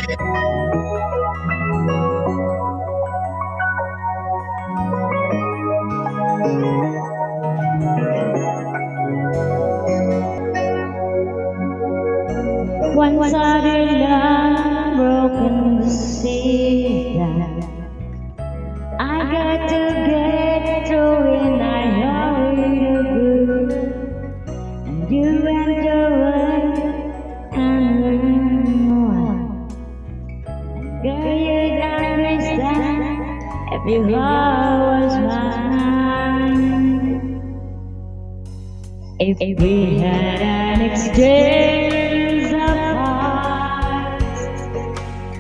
Once I did unbroken the sea, I got to get through and I hurried through, and you went away and more. Girl, you don't understand if your heart was mine. If we had an exchange of hearts,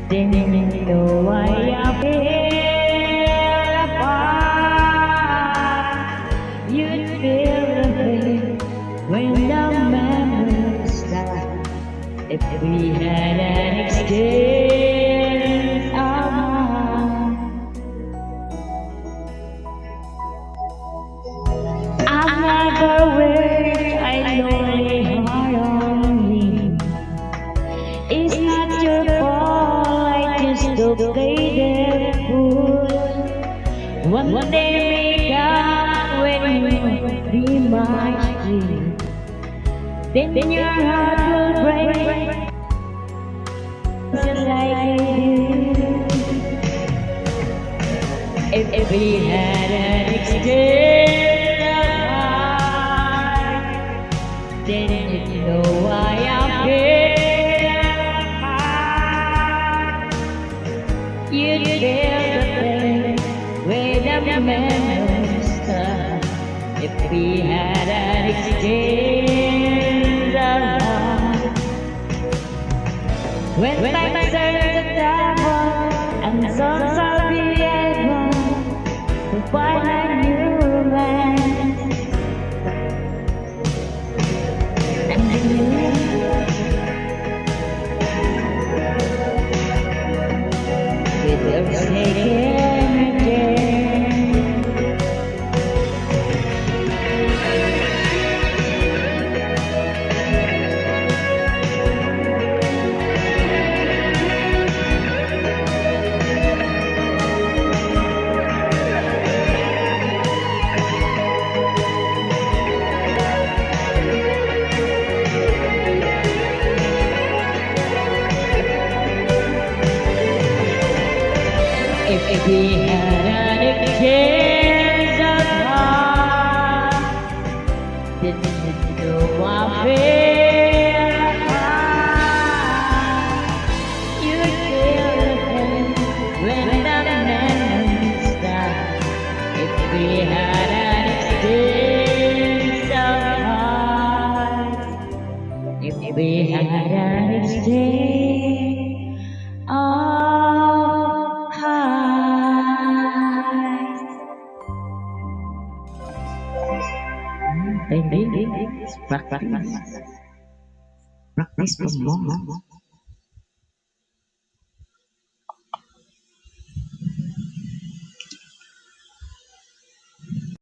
then you know why I feel apart. You'd feel the pain when the memories start. If we had an exchange of hearts, I'll never wish I lonely heart on me. It's not your fault, I just don't play the fool. One day may come when you be my street, then your heart will break just like it did. If we had an exchange of hearts, then you know why I feel. You'd feel the pain when the memories start. If we had an exchange of hearts, when times turn to trouble and songs are being wrong, to find a new land and a new with your shaking again. If we had an exchange of hearts, then you know I feel apart. You'd feel the pain when the memories start. If we had an exchange of hearts, if we had an exchange of hearts. Baby, practice. Practice for more.